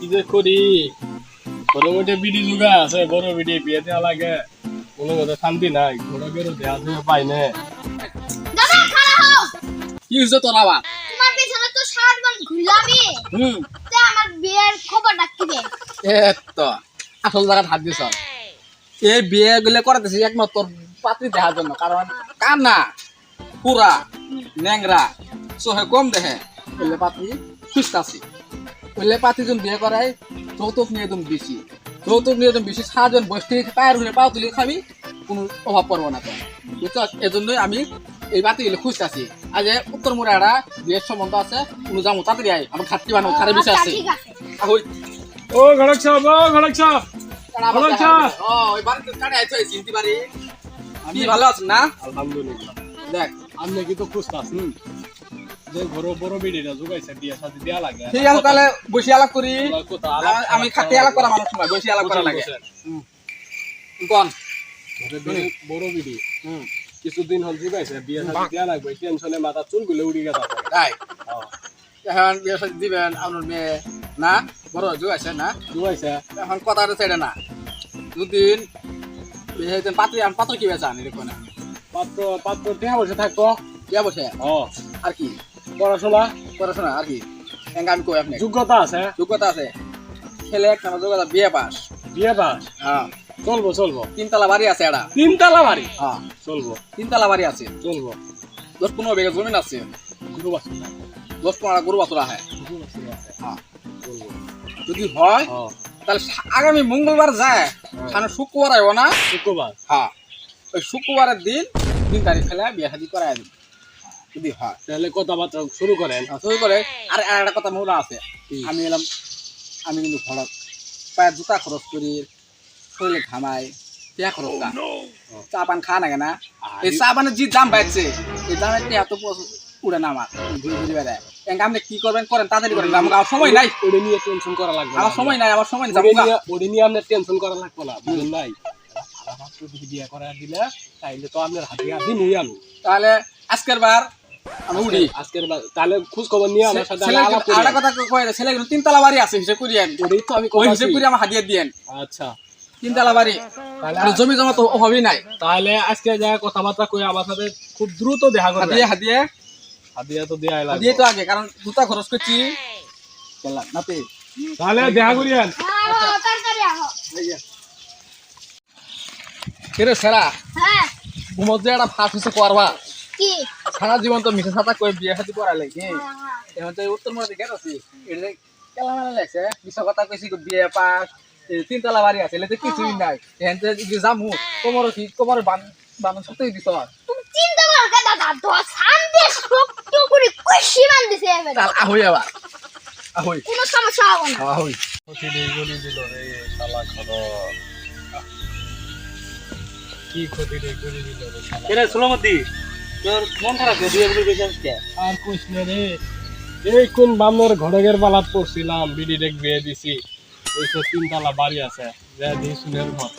কি যে করি বড় মধ্যে বিডি যুগা আছে বড় বিডি বিয়ে দেওয়া লাগে কোনো মতো শান্তি নাই ঘোড়া বেরো দেওয়া দেওয়া পাই না দাদা খাড়া হও কি হয়েছে তোর আবার তোমার পেছনে তো সারাদিন ঘুরলামই তে আমার বিয়ের খবরটা কি রে তো আসল জায়গায় হাত দিছ এই বিয়ে গুলো করাতেছি একমাত্র তোর পাত্রী দেখার জন্য কারণ কানা পুরা ন্যাংরা সোহে কম দেখে বললে পাত্রী খুঁজতাছি বললে পাত্রী যখন বিয়ে করায় যৌতুক নিয়ে তুমি বেশি যৌতুক নিয়ে তুমি বেশি সারাজন বসে থেকে পায়ের ঘুরে পাও তুলে খাবি কোনো অভাব পড়বো না তো বুঝছ এজন্যই আমি এই বাতিগুলো খুঁজতেছি আজ উত্তর মুড়াড়া বিয়ের সম্বন্ধ আছে কোনো যাবো তাড়াতাড়ি আয় আমার খাটটি বানাবো খারে বেশি আছে ঠিক আছে ও ঘড়ক সাহেব ওই বাড়িতে কাটে আইছো চিনতে পারি আমি ভালো আছেন না আলহামদুলিল্লাহ দেখ আপনি কি তো খুঁজতাছি যে ঘর বড় বিডিটা জোগাইছে বিয়ে শাদী দেয়া লাগে ঠিক আছে তাহলে বসে আলাপ করি কথা আমি খাটে আলাপ করা মানুষ সময় বসে আলাপ করা লাগে কোন বড় বিডি কিছুদিন হল জোগাইছে বিয়ে শাদী দেয়া লাগবে টেনশনে মাথা চুলগুলো উড়ি গেছে তাই এখন বিয়ে সাথে দিবেন আপনার মেয়ে না বড় জোগাইছে না জোগাইছে এখন কথা হচ্ছে এটা না দুদিন পাত্রী পাত্র কি বেচান এরকম পাত্র পাত্র দেয়া বসে থাকতো বিয়া বসে ও আর কি পড়াশোনা পড়াশোনা আর কি আমি কই আপনি যোগ্যতা আছে যোগ্যতা আছে ছেলে একটা যোগ্যতা বিয়ে পাস বিয়ে পাস হ্যাঁ চলবো তিনতলা বাড়ি আছে এটা তিনতলা বাড়ি হ্যাঁ চলবো তিনতলা বাড়ি আছে চলবো 10-15 বিঘা জমিন আছে গরু বাছুর 10-15 গরু বাছুর আছে হ্যাঁ চলবো যদি হয় তাহলে আগামী মঙ্গলবার যায় সামনে শুক্রবার আইব না শুক্রবার হ্যাঁ ওই শুক্রবারের দিন 3 তারিখ ফেলে বিয়ে শাদী করাই দিন যদি হয় তাহলে কথাবার্তা শুরু করেন শুরু করে আর একটা কথা মনে আছে আমি এলাম আমি কিন্তু ঘরত পায়ের জুতা খরচ করি শরীরে ঘামাই টিয়া খরচ না চা পান খা না কেনা এই চা পানের যে দাম বাড়ছে এই দামের টিয়া তো উড়ে না আমার ঘুরে ঘুরে বেড়ায় আপনি কি করবেন করেন তাড়াতাড়ি করেন আমার সময় নাই ওটা নিয়ে টেনশন করা লাগবে আমার সময় নাই ওটা নিয়ে আপনার টেনশন করা লাগবে না বুঝলেন নাই বিয়ে করা দিলে তাইলে তো আপনার হাতে দিন আমি তাহলে আজকের বার আমি উড়ি আজকের তাহলে খোঁজ খবর নিয়ে আমার সাথে আলাপ করি আরেকটা কথা কই ছেলে কিন্তু 3 তলা বাড়ি আছে হিসাব করিয়েন ওটাই তো আমি ওই হিসাব করে আমার হাদিয়া দিয়েন আচ্ছা 3 তলা বাড়ি তাহলে জমি জমা তো অভাবই নাই তাহলে আজকে যা কথাবার্তা কই আমার সাথে খুব দ্রুত দেখা করবে হাদিয়া তো দেয়াই লাগবে হাদিয়া তো আগে কারণ জুতা খরচ করছি চলা নাতে তাহলে দেখা করিয়েন তাড়াতাড়ি আহো কেরে সেরা হ্যাঁ ঘুমত যে একটা ফাঁস হচ্ছে করবা কি সারা জীবন তো মিঠে সাথা করে বিয়ে শাদী করা লাগে হ্যাঁ এখন তো উত্তর মধ্যে গেট আছে এটা কেলা মানে লাগছে মিশা কথা কইছি বিয়ে পাস 3 তলা বাড়ি আছে এলে তো কিছুই নাই এখন তো জামু কোমর বান্ধন সত্যি দিছ তুমি চিন্তা করো কে দাদা তো শান্তি শক্ত করে কষি মান দিছে এবারে তাল আহই আবার আহই কোনো সমস্যা হবে না আহই ক্ষতি নেই গলি দিল রে শালা খবর কি ক্ষতি নেই গলি দিল রে শালা কেরে সুলমতি তোর মন খারাপ করে দিয়ে বলি বেজাস কে আর কইস না রে এই কোন বামনের ঘড়গের বালাত পড়ছিলাম বিডি ডেক বিয়ে দিছি ওইসব 3 তলা বাড়ি আছে যা দিয়ে শুনের ঘর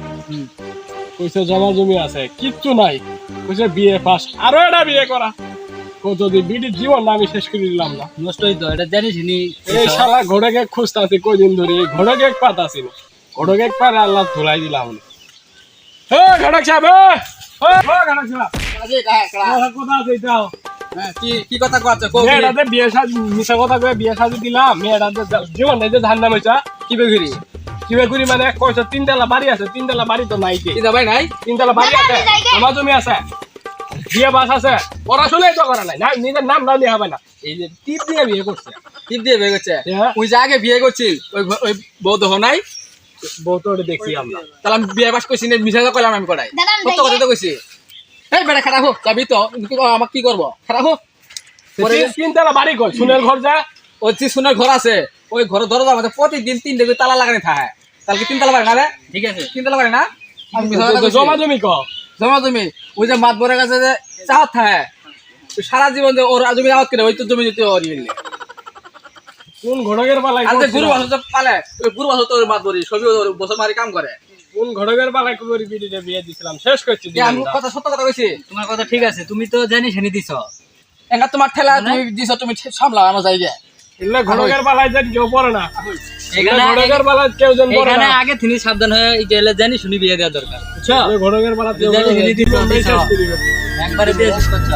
কইছে জমা জমি আছে কিচ্ছু নাই কইছে বিয়ে পাস আরো এটা বিয়ে করা কত যদি বিডি জীবন আমি শেষ করে দিলাম না নষ্টই তো এটা জানিস নি এই শালা ঘড়গে খুঁজতাছি কয়দিন ধরে ঘড়গে পাতাছি না ঘড়গে পারে আল্লাহ ধুলাই দিলাম হে ঘড়ক সাহেব হে ঘড়ক সাহেব আজি কাকা কথা আছে এটাও হ্যাঁ কি কথা কইছে কই মেয়েটাতে বিয়ে শাদী মিশা কথা কয়ে বিয়ে শাদী দিলাম মেয়েটাতে জীবন নাই যে ধান নামাইছা কি বেগুরি কিভাবে করি মানে কইছে 3 তলা বাড়ি আছে 3 তলা বাড়ি তো নাই কি ভাই নাই 3 তলা বাড়ি আছে আমার জমি আছে বিয়ে বাস আছে পড়াশোনাই তো করা নাই না নিজের নাম নাও দিয়ে হবে না এই যে টিপ দিয়ে বিয়ে করছে টিপ দিয়ে বিয়ে করছে ওই যে আগে বিয়ে করছিল ওই বৌদ্ধ নাই বউ তো দেখছি আমরা তাহলে আমি বিয়ে বাস করছি মিশা কইলাম আমি করাই সত্য কথা তো কইছি এই বেটা খারাপ হোক যাবি তো আমাকে কি করবো খারাপ হোক 3 তলা বাড়ি কই সুনের ঘর যা ওই যে সোনার ঘর আছে ওই ঘর দরজা আমাদের প্রতিদিন 3 করে তালা লাগানি থাকে তাহলে কি 3 তালা বাড়ি না রে ঠিক আছে 3 তালা বাড়ি না আমি জমা জমি ক জমা জমি ওই যে মাত বরের কাছে যে চাহত থাকে সারা জীবন যে ওর জমি আওয়াত করে ওই তো জমি দিতে ওর কোন ঘড়গের পালাই আর গুরু বাসু পালে ওই গুরু বাসু তো মাত বরি সবই বছর মারি কাম করে কোন ঘড়গের পালাই করি বিডিতে বিয়ে দিছিলাম শেষ করছি আমি কথা সত্য কথা কইছি তোমার কথা ঠিক আছে তুমি তো জানিস নি দিছ এঙ্গা তোমার ঠেলা তুমি দিছো তুমি সামলাও আমার জায়গা এগুলা ঘটকের বালায় যেন কেউ পড়ে না। এখানে ঘটকের বালায় কেউ যেন পড়ে এখানে না। আগে তিনি সাবধান হয়ে এই যে জানি শুনি বিয়ে দেওয়া দরকার বুঝছো ঘটকের বালায় কেউ জানি শুনি দিতে জীবন দিতে শেষ করে দিবে। একবারে দিয়ে শেষ করছো